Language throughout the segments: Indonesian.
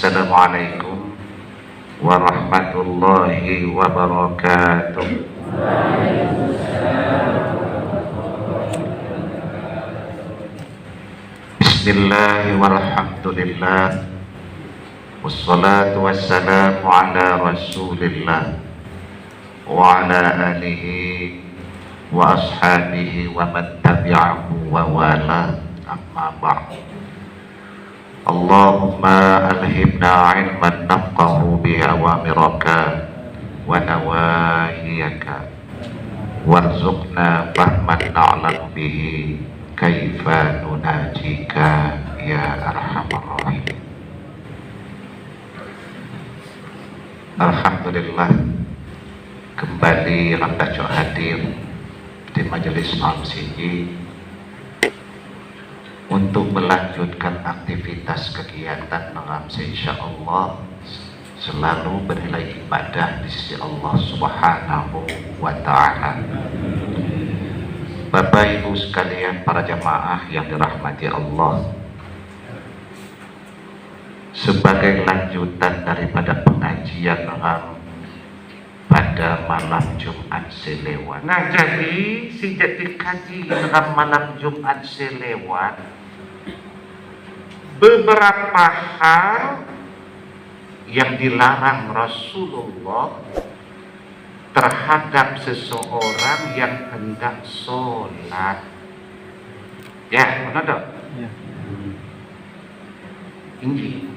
Assalamualaikum warahmatullahi wabarakatuh. Bismillah walhamdulillah wassalatu wassalamu ala rasulillah wa ala alihi wa ashabihi wa man tabi'ahu wa wala, amma ba'd. Allahumma alhimna ilman nafqahu bi awamiraka wa nawahiyaka warzuqna fahman na'lam bihi kaifa nunajika ya arhamar rahimin. Alhamdulillah, kembali Rambaco hadir di majelis malam sini untuk melanjutkan aktivitas kegiatan malam, insyaallah selalu bernilai ibadah di sisi Allah Subhanahu wa Ta'ala. Bapak Ibu sekalian, para jamaah yang dirahmati Allah, sebagai lanjutan daripada pengajian pada malam Jumat selewat. Nah, jadi sejak dikaji dalam malam Jumat selewat, beberapa hal yang dilarang Rasulullah terhadap seseorang yang hendak sholat. Ya, mana dok? Ya. Ini.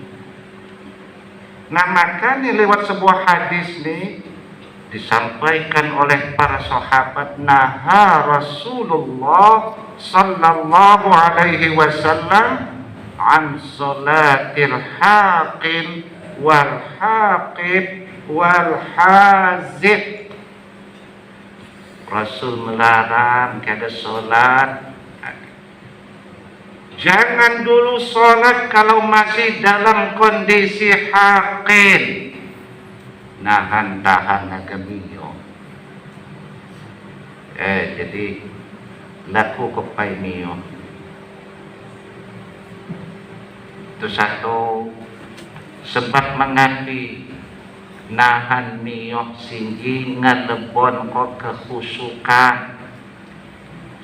Nah, makanya lewat sebuah hadis nih disampaikan oleh para sahabat, naha Rasulullah sallallahu alaihi wasallam an salatil haqin wal haqib wal hazib. Rasul melarang kada sholat. Jangan dulu sholat kalau masih dalam kondisi haqin, nahan tahan agamiyo. Jadi laku kepai miyo. Itu satu sebab menganti nahan niyoh singgi ngalebon kok kekhusukan.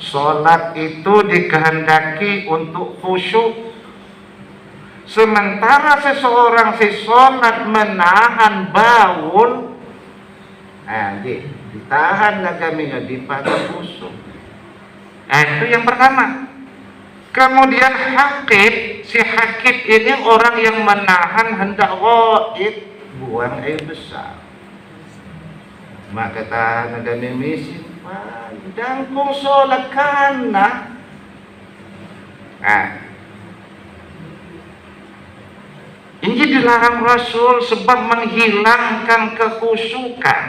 Sholat itu dikehendaki untuk khusyuk, sementara seseorang si sholat menahan baul, ditahan agaminya dipakai khusyuk. Itu yang pertama. Kemudian hakib, si hakib ini orang yang menahan hendak ghaib, buang air besar. Maka tahan ada mimisi, dangkung sholat kana. Ini dilarang Rasul sebab menghilangkan kekhusyukan.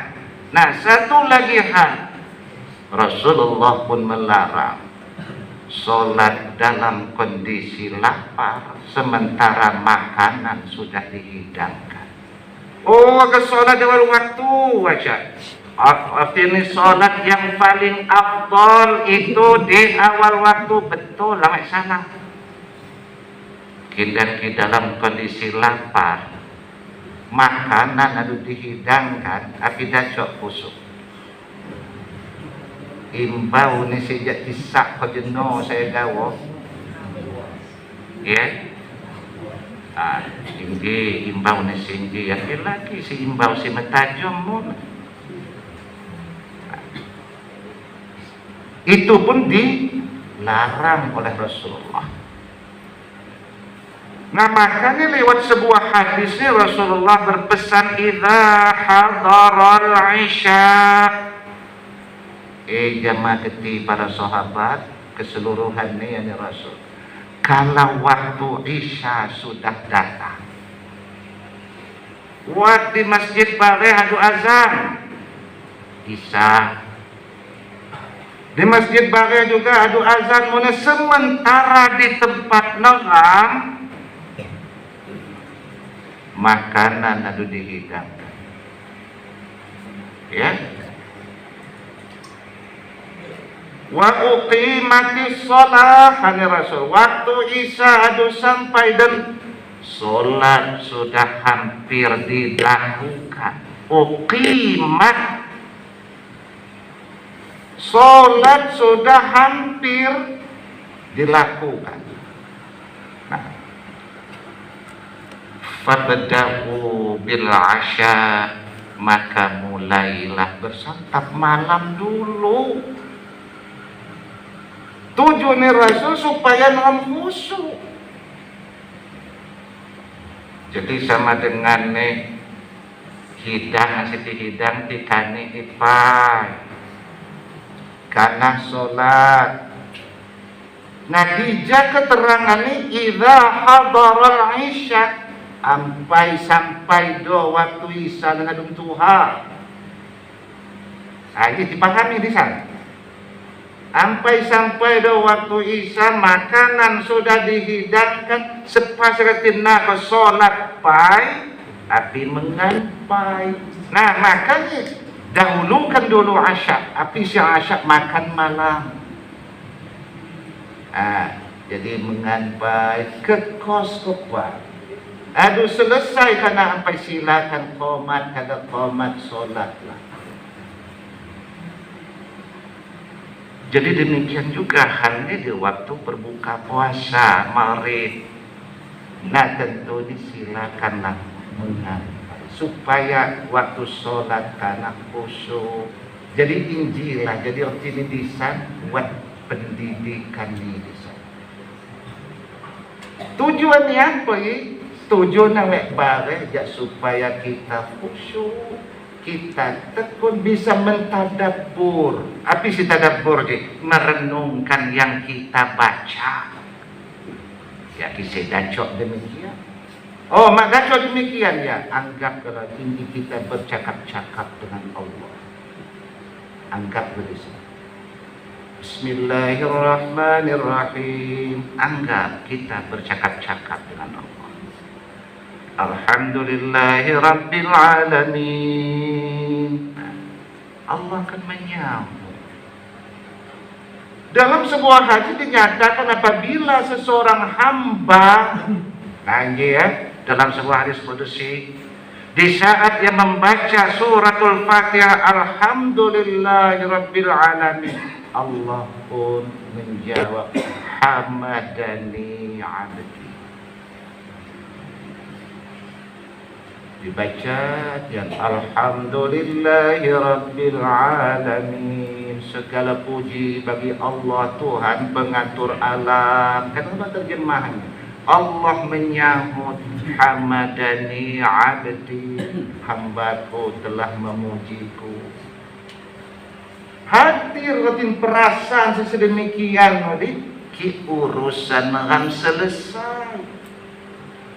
Nah, satu lagi hal, Rasulullah pun melarang sholat dalam kondisi lapar sementara makanan sudah dihidangkan. Ke sholat di awal waktu aja. Artinya sholat yang paling afdal itu di awal waktu, betul lah salah. Kita dalam kondisi lapar, makanan harus dihidangkan, akidah cok busuk. Imbau ni sejak tisak ke jenuh saya gawo. Ya. Tinggi imbau ni singgi, laki si imbau si metajam pun. Itu pun dilarang oleh Rasulullah. Nah, makanya lewat sebuah hadisnya Rasulullah berpesan, idza hadaral isya. Jamaah keti para sahabat keseluruhannya ya Rasul, kalau waktu isya sudah datang, di masjid bare adu azan isya, di masjid bare juga adu azan, muna sementara di tempat nengam makanan adu dihidangkan. Ya. Wa uqimatis shalah, Rasul. Waktu isya adu sampai dan Solat sudah hampir dilakukan. Uqimat. Solat sudah hampir dilakukan. Nah, fabda'u bil asya, maka mulailah bersantap malam dulu. Tujuannya Rasul supaya dalam khusyuk. Jadi sama dengan nih hidang siti hidang tikani ipai karena sholat. Nah dijak keterangan ini idza hadaral isya, sampai do waktu isya dengan tuha. Nah ini dipahami di sana. Sampai do waktu isya makanan sudah dihidangkan sepasretina ke sholat pai tapi mengampai. Nah makanya dahulukan dulu asyak, tapi si asyak makan malam. Jadi mengampai ke kos kepa. Aduh selesai karena sampai silakan qomat, kada qomat sholat lah. Jadi demikian juga halnya di waktu berbuka puasa maghrib. Nah tentu disilakanlah mengampai supaya waktu sholat karena khusyuk. Jadi injilah, jadi optimisan buat pendidikan di sana. Tujuannya apa ya? Tujuannya bare ya supaya kita khusyuk, kita tekun bisa mentadabbur. Apa sih tadabbur? Merenungkan yang kita baca. Ya kisah dacok demikian. Oh, mak dacok demikian ya. Anggap kalau ini kita bercakap-cakap dengan Allah. Anggap begitu. Bismillahirrahmanirrahim. Anggap kita bercakap-cakap dengan Allah. Alhamdulillahi Rabbil Alamin. Allah akan menyambut. Dalam sebuah hadis dinyatakan apabila seseorang hamba, dalam sebuah hadis qudsi, di saat ia membaca suratul Fatihah, Alhamdulillahi Rabbil Alamin, Allah pun menjawab, Hamadani abdi. Dibaca yang Alhamdulillahi Rabbil Alamin, segala puji bagi Allah Tuhan pengatur alam. Kenapa terjemahannya? Allah menyahut, Hamadani abdi, hambaku telah memujiku. Hati rutin perasaan sesedemikian ki urusan ngam selesai.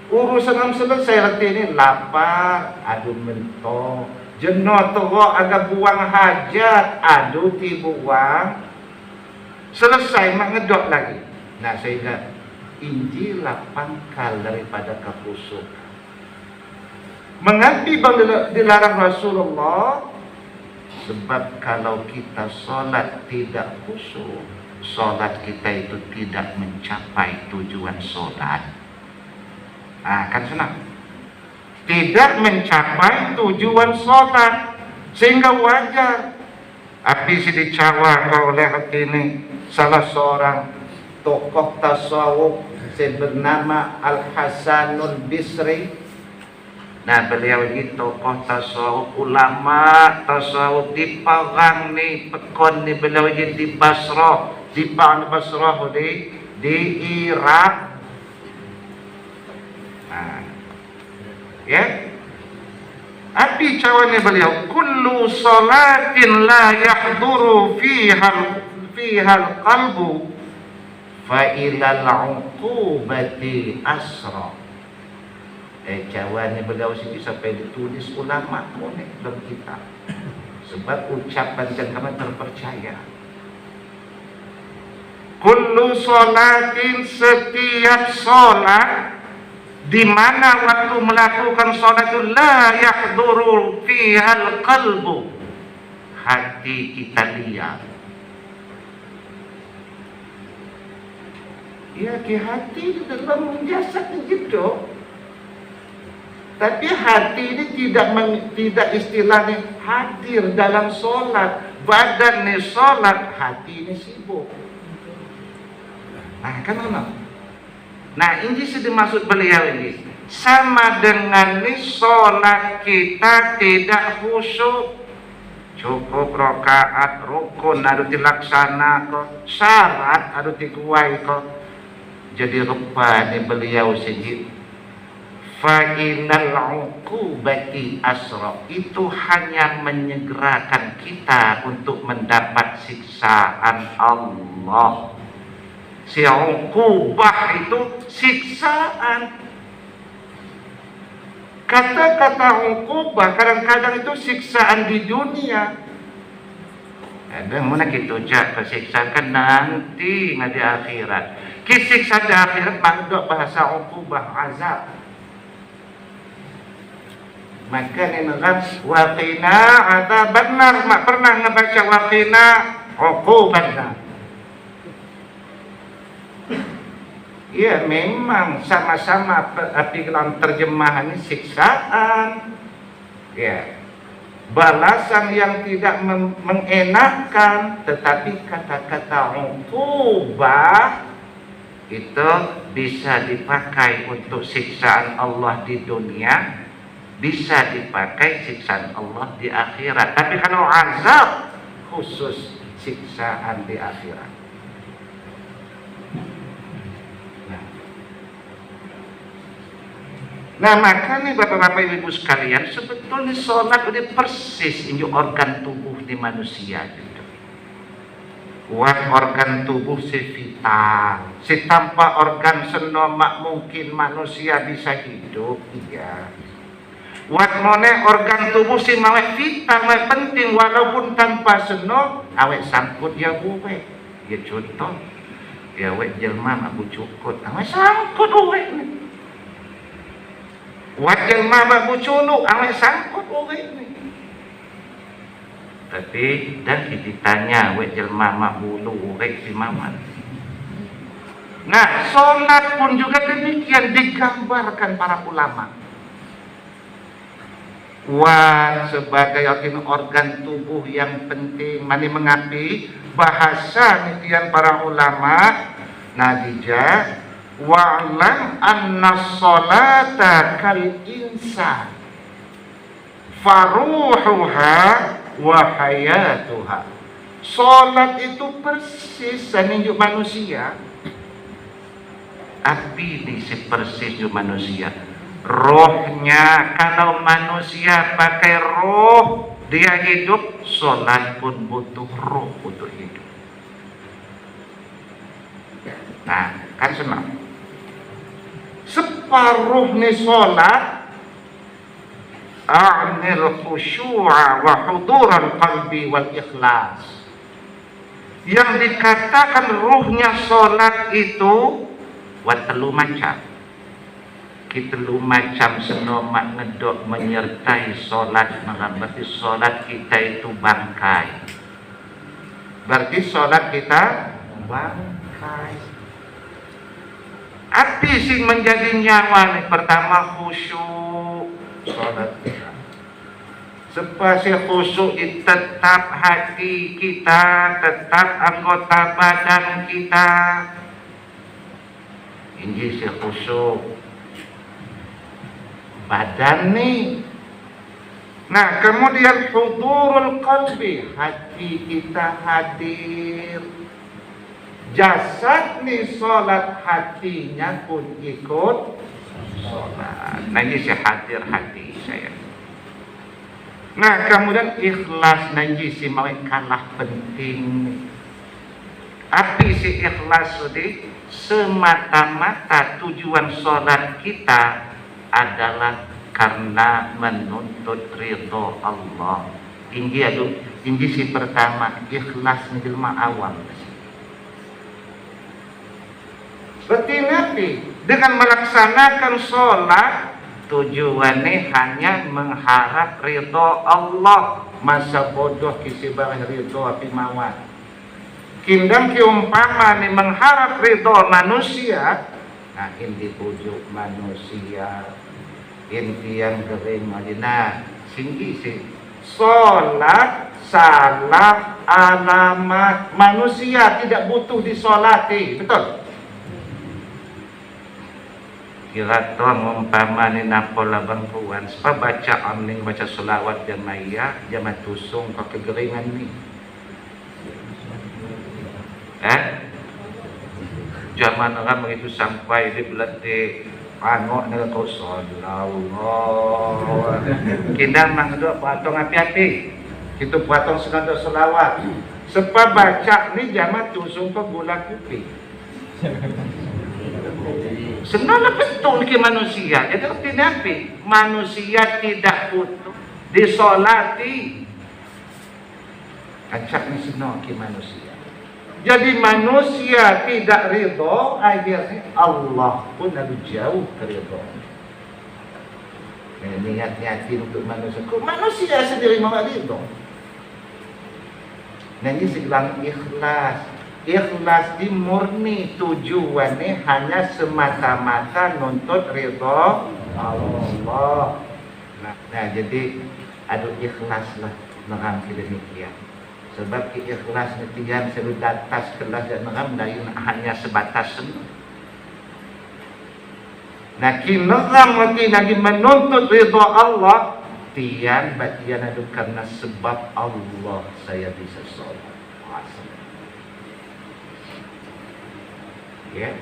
Urusan ngam selesai hati ini lapar, aduh mentok, jenuh tuh agak buang hajat, aduh dibuang, selesai mak ngedok lagi. Nah sehingga Injil pangkal daripada kekhusyukan. Mengapa dilarang Rasulullah? Sebab kalau kita sholat tidak khusyuk, sholat kita itu tidak mencapai tujuan sholat. Kan senang. Tidak mencapai tujuan sholat, sehingga wajar. Habis dicawa oleh ini salah seorang tokoh tasawuf bernama Al-Hasanul Bisri. Nah beliau ini tokoh tasawuf, ulama tasawuf di Parang nih, pekon nih beliau ini di Basrah, di Basrah di Irak. Ya, api cawannya beliau, kullu salatin la yahduru fiha al-qalbu fa ilal uqubati asra. Cawannya beliau sini sampai ditulis ulama dalam kitab. Sebab ucapan jangan terpercaya. Kullu salatin, setiap salat di mana waktu melakukan salat itu la yahduru fihal qalbu, hati kita lihat. Ya ke hati di dalam jasad itu Tapi hati ini tidak istilahnya hadir dalam sholat. Badan ini sholat, hati ini sibuk. Nah, kan ono. Nah, ini sudah maksud beliau ini. Sama dengan ini sholat kita tidak khusyuk. Cukup rakaat rukun harus dilaksana kok, syarat harus dikuai kok. Jadi rupa ni beliau sendiri. Fa innal uqubati asra, itu hanya menyegerakan kita untuk mendapat siksaan Allah. Si uqubah itu siksaan. Kata-kata uqubah kadang-kadang itu siksaan di dunia. Ada mana kita ucap siksaan kan nanti di akhirat. Siksaan di akhirat makna bahasa uqubah azab. Maka ni ngan waqina adzaban nar, mak pernah ngebaca waqina uquban nar. Ya memang sama-sama dalam terjemahan siksaan, ya balasan yang tidak mengenakan, tetapi kata-kata uqubah itu bisa dipakai untuk siksaan Allah di dunia, bisa dipakai siksaan Allah di akhirat. Tapi kalau azab khusus siksaan di akhirat. Nah makanya bapak-bapak ibu sekalian, sebetulnya sholat udah persis ini organ tubuh di manusia gitu. Buat organ tubuh si vital, si tanpa organ seno mak mungkin manusia bisa hidup, iya. Buat mone organ tubuh si mawek vital, mawek penting walaupun tanpa seno, awek sangkut ya buwe. Ya contoh, ya awek jelma mak bucukut, awek sangkut awek nih. Wajah mama bucunu awak sangkut awak ni. Tapi dan ditanya wajah mama bulu awak si mama. Nah, solat pun juga demikian digambarkan para ulama. Wah, sebagai organ tubuh yang penting, mani mengapi bahasa nitian para ulama Nadijah. Wa'lam anna sholata kal insan faruhuha wa hayatuha. Sholat itu persis seninjuk manusia. Api di persis manusia. Rohnya, kalau manusia pakai roh dia hidup, sholat pun butuh roh untuk hidup. Nah, kan senang. Separuh ni solat a'nil khusyu'a wa huduran qalbi wal ikhlas. Yang dikatakan ruhnya solat itu watelu macam. Kitelu macam senomak ngedok menyertai solat, berarti solat kita itu bangkai. Berarti solat kita bangkai. Api sing menjadi nyawa nih, pertama khusyuk sholat kita. Supaya khusyuk tetap hati kita, tetap anggota badan kita. Ini si khusyuk badan nih. Nah kemudian hudurul qalbi, hati kita hadir. Jasad nih sholat, hatinya pun ikut sholat. Nah ini saya hadir hati saya. Nah kemudian ikhlas, nah ini si mau kalah penting. Api si ikhlas tadi semata-mata tujuan sholat kita adalah karena menuntut ridho Allah. Ini si pertama, ikhlas menjelma awam. Berarti Nabi dengan melaksanakan sholat tujuannya hanya mengharap ridho Allah. Masa bodoh kisi barang ridho api mawar. Kindang ki umpama ni mengharap ridho manusia. Nah ini pujuk manusia. intian kering Madinah singgi sih. Solat salah alamat. Manusia tidak butuh disolati, betul? Kira tuan umpama ni napola bangkuan sebab baca amning baca solawat jamaiyah jama tusung ke kegeringan ni. Zaman orang begitu sampai di belati pangok nak kau sallallahu. Kita mang dua patong api-api. Kita patong senada selawat. Sebab baca ni jama tusung ke gula kuping. Sebenarnya betul ke manusia. Jadi artinya apa? Manusia tidak butuh disolati. Acak ni sebenarnya ke manusia. Jadi manusia tidak ridho, akhirnya Allah pun lalu jauh ridho. Niat-niatin untuk manusia. Kok manusia sendiri mau ridho? Nanti sebilang ikhlas. Ikhlas di murni tujuannya hanya semata-mata nuntut ridho Allah. Nah jadi aduh ikhlaslah orang demikian. Sebab ikhlas netian selalu atas kelas dan orang lain hanya sebatas semua. Nah kini mati lagi menuntut ridha Allah. Tian batian itu karena sebab Allah saya bisa sholat. Ya.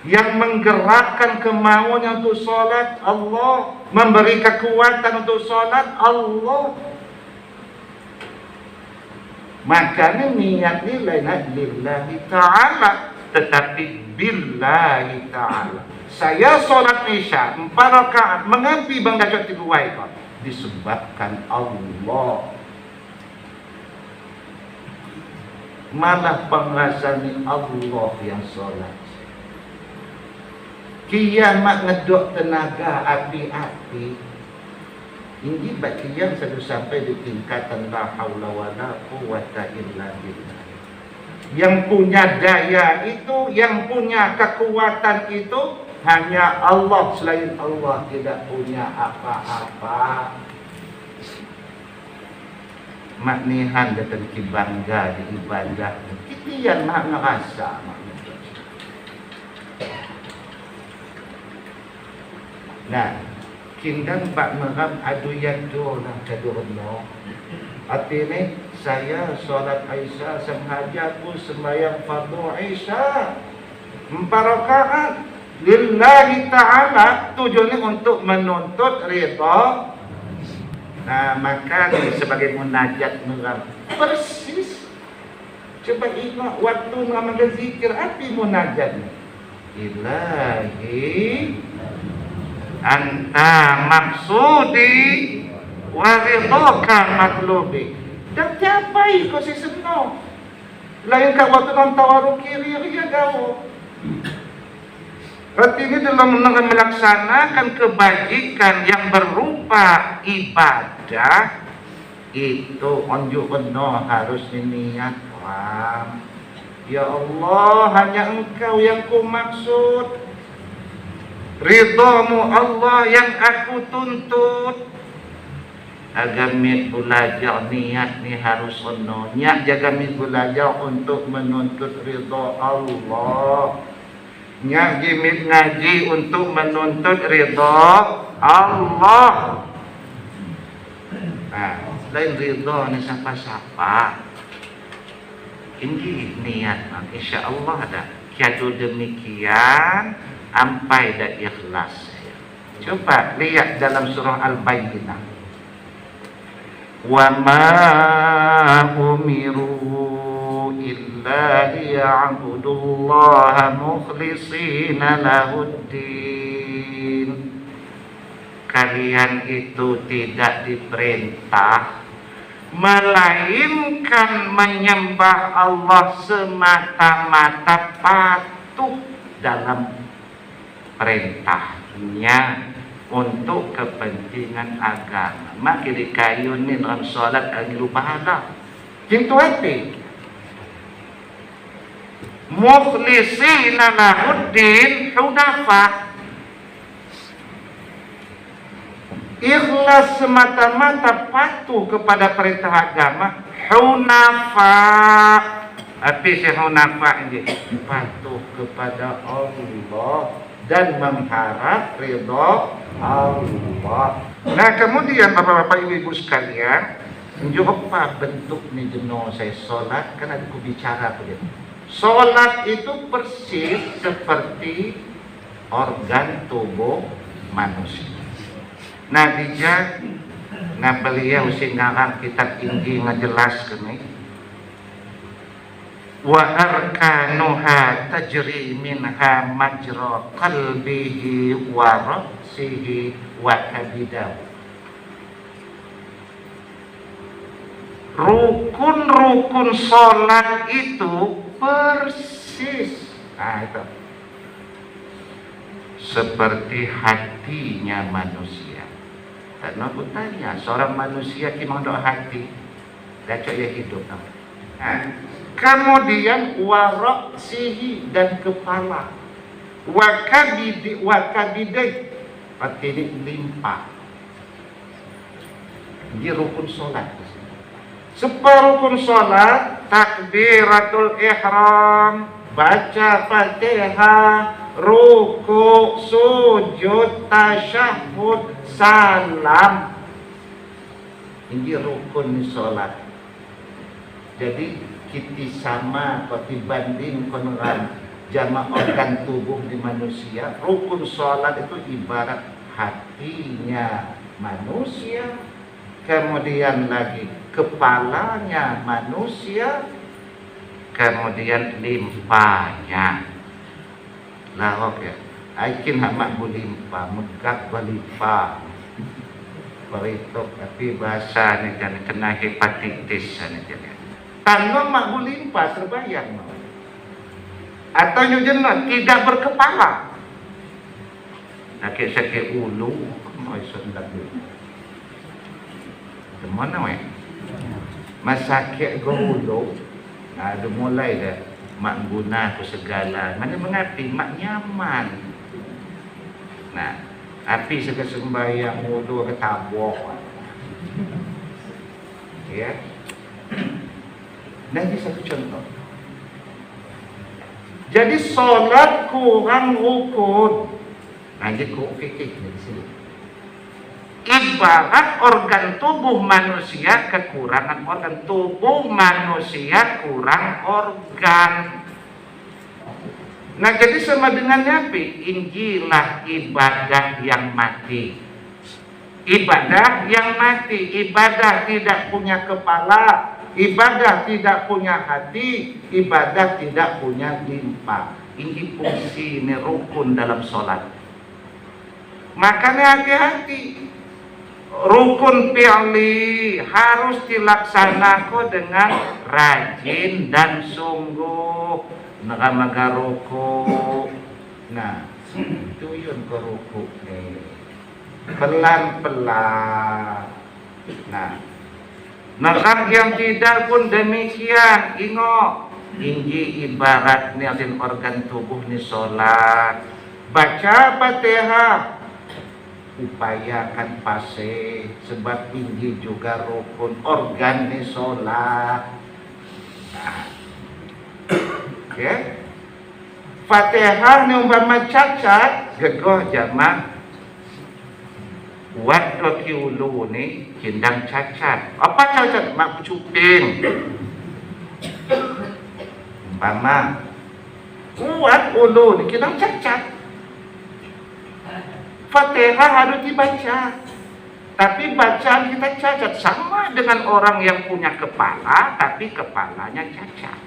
Yang menggerakkan kemauan untuk sholat Allah, memberi kekuatan untuk sholat Allah. Makanya niat ni lain lillahi ta'ala, tetapi billahi ta'ala. Saya solat isya 4 rakaat mengampi bang dajat 3 ekor disebabkan Allah. Malah pengrasani Allah yang solat. Kiamat ngedok tenaga api-api. Ini bagi yang sudah sampai di tingkatan la haula wala quwwata illa billah. Yang punya daya itu, yang punya kekuatan itu hanya Allah. Selain Allah tidak punya apa-apa. Maknihan datang ki bangga di ibadah. Kita yang nak ngerasa. Nah, kindang pak meram adu yado lah kadurno. Artinya saya solat Aisyah sengaja aku sembahyang fardu Aisyah 4 rakaat lillahi ta'ala, tujuannya untuk menuntut ridha. Nah maka sebagai munajat meram persis. Coba ingat waktu mengamalkan zikir apa munajatnya? Ilahi anta maksudi waridhoka matlubi. Dan capai kau si senang. Lain kat waktu orang tawaru kiri ya kau. Artinya dalam melaksanakan kebajikan yang berupa ibadah itu onjuk penuh harus niat. Ya Allah, hanya Engkau yang ku maksud. Ridhamu Allah yang aku tuntut. Agamit belajar niat ni harus penuh. Niat jaga mit belajar untuk menuntut ridha Allah. Niat jimit ngaji untuk menuntut ridha Allah. Nah, lain ridha ni siapa-siapa. Ini niat, insya Allah ada. Kiatu demikian, sampai dah ikhlas. Coba lihat dalam surah Al-Bayyinah. Wa ma umiru illa liya'budullaha mukhlishina lahuddin. Kalian itu tidak diperintah melainkan menyembah Allah semata-mata patuh dalam perintahnya untuk kepentingan agama. Maka dikayun ni dalam solat agilu pahala. Itu hati. Mukhlishina lahuddin hunafa. ikhlas semata-mata patuh kepada perintah agama, hunafa. Apa sih hunafa ini? Patuh kepada Allah dan mengharap ridha Allah. Nah, kemudian Bapak-bapak Ibu-ibu sekalian, apa bentuk nih jenuh saya sholat? Kan aku bicara begitu. Sholat itu persis seperti organ tubuh manusia. Nah, dijak, nah beliau singarang kitab tinggi ngejelaskan nih. Wa arkanuha tajri minha majra qalbihi wa ra'sihi wa kabidahu. Rukun-rukun sholat itu persis, nah itu seperti hatinya manusia. Dan aku tanya, seorang manusia gimana dok hati? Gacok ya hidup. Nah, kemudian waroksihi dan kepala, wakabidai, arti ini limpa. Ini rukun sholat. Seperukun sholat, takbiratul ihram, baca Fatihah, ruku, sujud, tasyahud, salam. Ini rukun sholat. Jadi kita sama kalau dibanding konoran jama organ tubuh di manusia, rukun sholat itu ibarat hatinya manusia, kemudian lagi kepalanya manusia, kemudian limpanya. Lah oke, aikin hamak bulimpa, megak balimpa, beritok tapi bahasa ni kan kena hepatitis ni jadi. Tanpa mak bulimpa terbayang, atau nyujenat tidak berkepala, sakit ulu, mau sundak dulu. Mana weh? Masakit ulu, nah ada mulai dah. Mak guna tu segala, mana mengapi mak nyaman. Nah, api segala sembahyang ulu ke tabok. Ya. Nanti satu contoh. Jadi solat kurang rukun. Nanti ku fikir di sini. Ibarat organ tubuh manusia kekurangan organ, tubuh manusia kurang organ. Nah, jadi sama dengan Nabi, Injilah ibadah yang mati. Ibadah yang mati, ibadah tidak punya kepala, ibadah tidak punya hati, ibadah tidak punya limpa. Ini fungsi, ini rukun dalam sholat. Makanya hati-hati. Rukun fi'li harus dilaksanakan dengan rajin dan sungguh. Nagamaga ruku. Nah, tuyun ke ruku nih. Pelan-pelan. Nah, yang tidak pun demikian. Ingat, ini ibarat niatin organ tubuh ni sholat. Baca Fatihah. Upayakan pase sebab tinggi juga rukun organ di sholat. Nah, oke. Fatihah ni umpama cacat, gegoh jamaah. Waktu kiulu ni kindang cacat. Apa cacat? Mak cuping. Umpama kuat ulu ni kindang cacat. Fatihah harus dibaca, tapi bacaan kita cacat, sama dengan orang yang punya kepala tapi kepalanya cacat.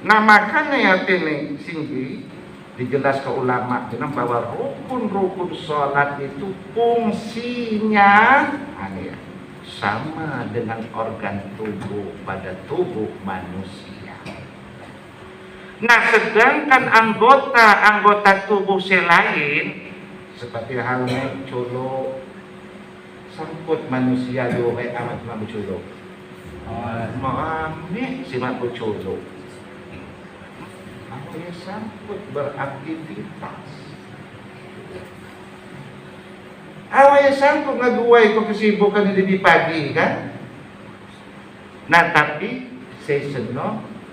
Nah, makanya ya ini tinggi dijelas ke ulama dengan bahwa rukun-rukun sholat itu fungsinya sama dengan organ tubuh pada tubuh manusia. Nah, sedangkan anggota tubuh selain seperti halnya colo sangkut manusia doai amat mampu colo. Mengambil si mampu colo. Apa yang sangkut beraktivitas? Apa supaya sanggup ngaguai ko kesibukan di pagi kan. Nah tapi season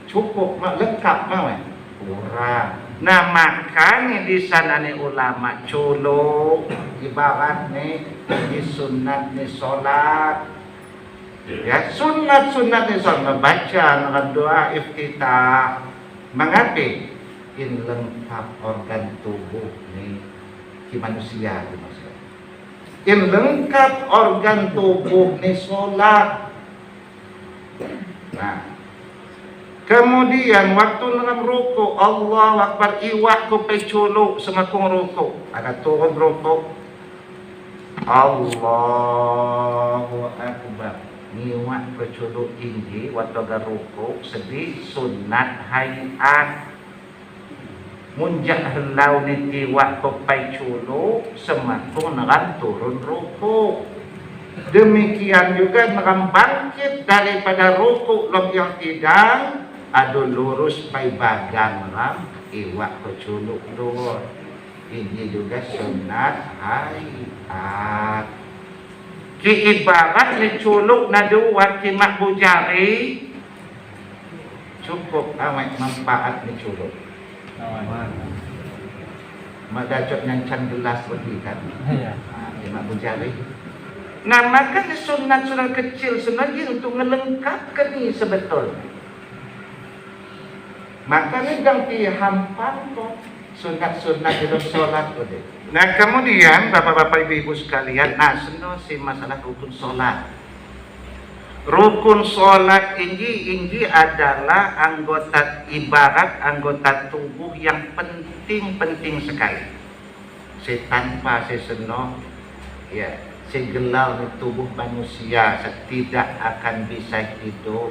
cukup lengkap mah kurang. Nah makanya di sana nih ulama colo ibarat nih di sunat nih sholat ya, sunat nih sholat baca doa iftitah mengapi in lengkap organ tubuh nih di manusia in lengkap organ tubuh nih sholat. Nah kemudian waktu dalam ruku Allah Akbar iwak ku peculu semakung ruku ada turun ruku Allahu Akbar niwak peculu tinggi waktu ruku sedih sunat hayat munjak helau nitiwak ku peculu semakung dengan turun ruku. Demikian juga dengan bangkit daripada ruku yang tidak adu lurus pai bagang ram iwak keculuk luar. Ini juga sunat hayat. Ki ibarat ni culuk naduat ki mak bujari cukup awak manfaat ni culuk. Madajot yang can gelas lebih kan. Ki mak bujari. Nah maka sunat-sunat kecil sebenarnya untuk melengkapkan ini sebetulnya. Makanya jangan dihampang kok sunat-sunat dalam sholat. Nah kemudian bapak-bapak ibu-ibu sekalian, nah si masalah rukun sholat. Rukun sholat ini adalah anggota ibarat anggota tubuh yang penting sekali. Tanpa seno ya segelar tubuh manusia tidak akan bisa hidup.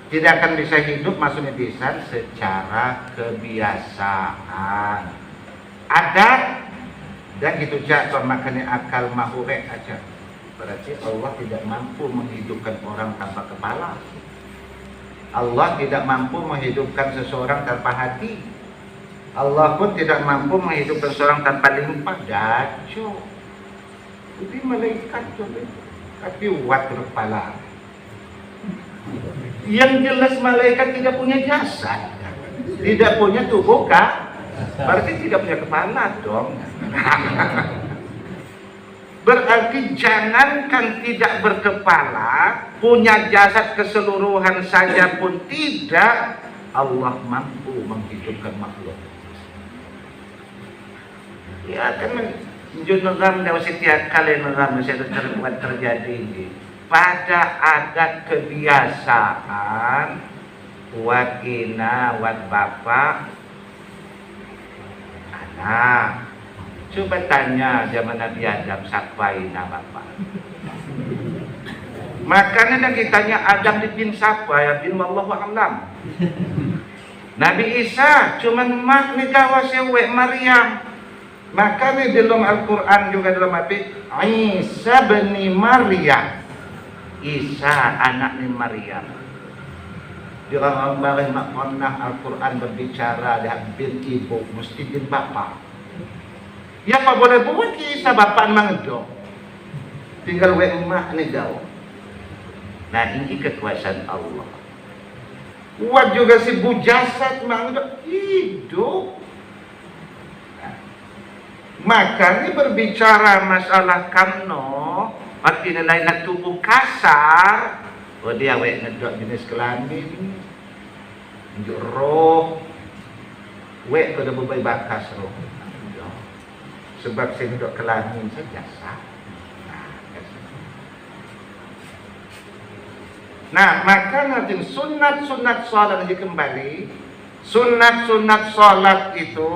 Tidak akan bisa hidup maksudnya bisa secara kebiasaan. Adat dan gitu jatuh makanya akal mahurek aja. Berarti Allah tidak mampu menghidupkan orang tanpa kepala. Allah tidak mampu menghidupkan seseorang tanpa hati. Allah pun tidak mampu menghidupkan seseorang tanpa limpah. Dacu. Jadi malaikat coba tapi wat kepala. Yang jelas malaikat tidak punya jasad, tidak punya tubuh kah? Berarti tidak punya kepala dong. Berarti jangankan tidak berkepala, punya jasad keseluruhan saja pun tidak, Allah mampu menghidupkan makhluk. Ya kan Junegam dan setiap kali negam terjadi ini pada adat kebiasaan wakina wat bapak anak. Coba tanya zaman Nabi Adam siapa bapak. Makanya ditanya Adam bin siapa ya bin wallahu a'lam. Nabi Isa cuman mak ni gawa sewe Maryam. Makanya dalam Al-Quran juga dalam api Isa bin Maryam, Isa anak ni Maryam. Di orang barang mak pernah Al-Quran berbicara dengan bin ibu mesti bin bapa. Ya apa boleh buat Isa bapak mangdo. Tinggal we emak ni jauh. Nah ini kekuasaan Allah. Buat juga si bujasat mangdo hidup. Makanya berbicara masalah kamno artinya lain nak tubuh kasar dia awak ngedok jenis kelamin njuk roh wek kada berbaik bakas roh sebab saya ngedok kelamin saja sah. Nah maka nanti sunat sholat lagi kembali. Sunat sholat itu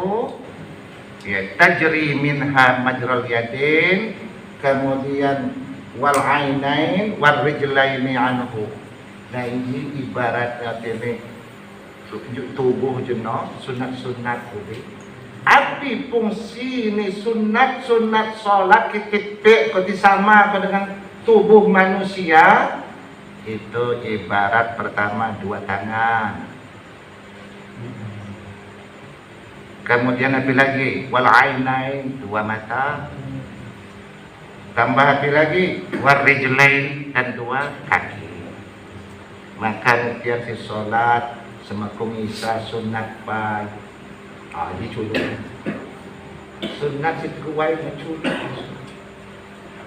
ya tajri minha majral yadin, kemudian wal ainain wal rijlaini anhu. Nah ini ibarat ini tubuh jenuh sunat ini. Api fungsi ini sunat sholat kita sama dengan tubuh manusia itu ibarat pertama dua tangan. Kemudian apa lagi? Wal ainain dua mata. Tambah hati lagi, warijlain, dan dua kaki. Maka tiap si solat semakum isa sunat pai. Ini culuk. Sunat si kuwai culuk.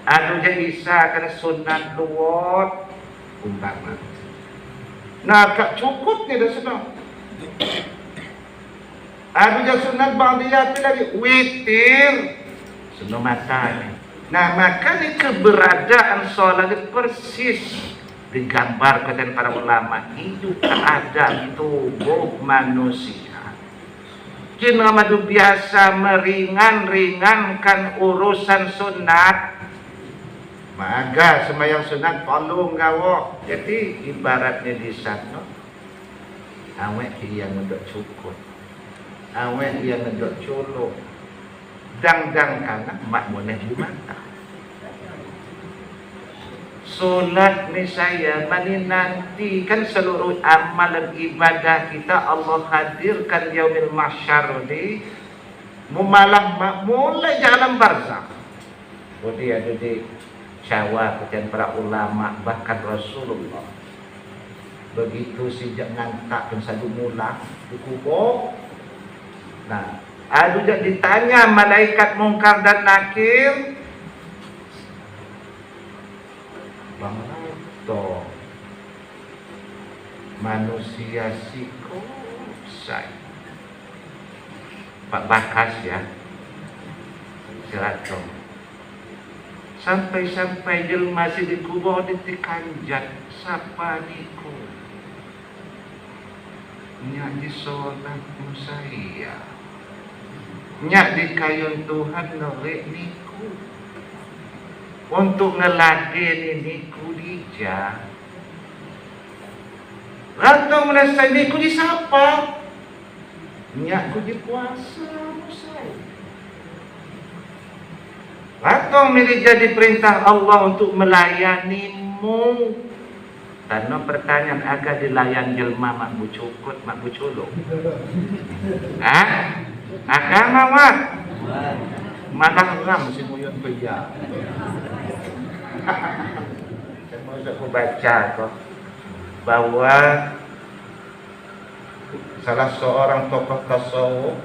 Anu je isa kana sunat luwot umpama. Nah, kak cukup ni dah senang. Anu je sunat ba'diyah lagi witir. Senang mata ni. Nah, makanya keberadaan solat itu persis digambarkan para ulama itu keadaan tubuh manusia. Kina madu biasa meringankan urusan sunat. Maka sembahyang sunat tolong gawo. Jadi ibaratnya di sana awak yang ngedok cukup. Awak yang ngedok culuk. Dang-dang kanan mak boleh di mata. Solat ni saya mani nanti kan seluruh amalan ibadah kita Allah hadirkan yaumil mahsyar ni mumalah mulai jalan barzakh. Kemudian ada di syawal dan para ulama bahkan Rasulullah begitu sejak ngantak dan sadu mula di kubur. Nah, ada ditanya malaikat mungkar dan nakir, bangto manusia sikosai Pak Bakas ya silakan sampai jelma masih di kubur ditikanjat sapa niku nyak di solat saya nyak di kayun Tuhan nolek niku untuk ngeladen niku dija atau merasa niku disapa nyak ku di puasa musai atau milih jadi perintah Allah untuk melayanimu. Karena pertanyaan agak dilayan jelma mak bucukut, mak buculuk. Agama mak. Malah ram si muyun beja. Saya mau baca kok bahwa salah seorang tokoh tasawuf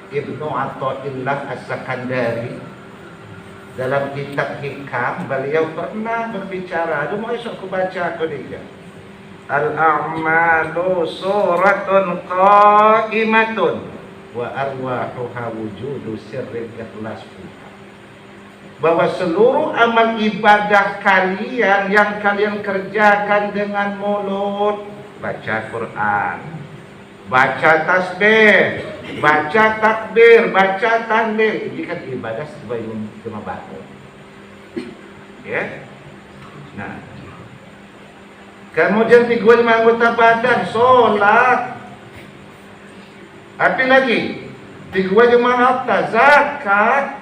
Ibnu Athaillah As-Sakandari dalam kitab Hikam beliau pernah berbicara, aduh mau esok aku baca aku dia. Al-a'malu suratun qa'imatun wa arwahuha wujudu sirril ikhlas fiha. Bahwa seluruh amal ibadah kalian yang kalian kerjakan dengan mulut, baca Quran, baca tasbih, baca takbir, baca tahlil, ini kan ibadah sebagai cuma batu. Ya. Nah. Kemudian 35 anggota badan solat. Apa lagi? 35 harta zakat.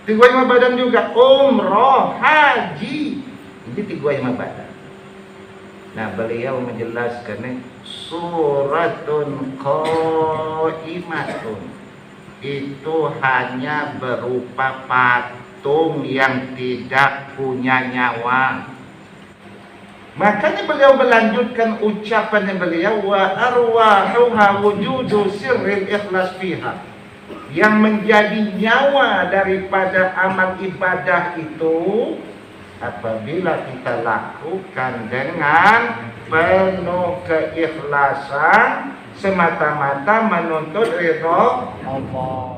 35 badan juga umroh, haji. Ini 35 badan. Nah, beliau menjelaskan suratun qaimatun itu hanya berupa patung yang tidak punya nyawa. Makanya beliau melanjutkan ucapan beliau wa arwahuha wujudu sirril ikhlas fiha. Yang menjadi nyawa daripada amal ibadah itu apabila kita lakukan dengan penuh keikhlasan semata-mata menuntut ridha Allah.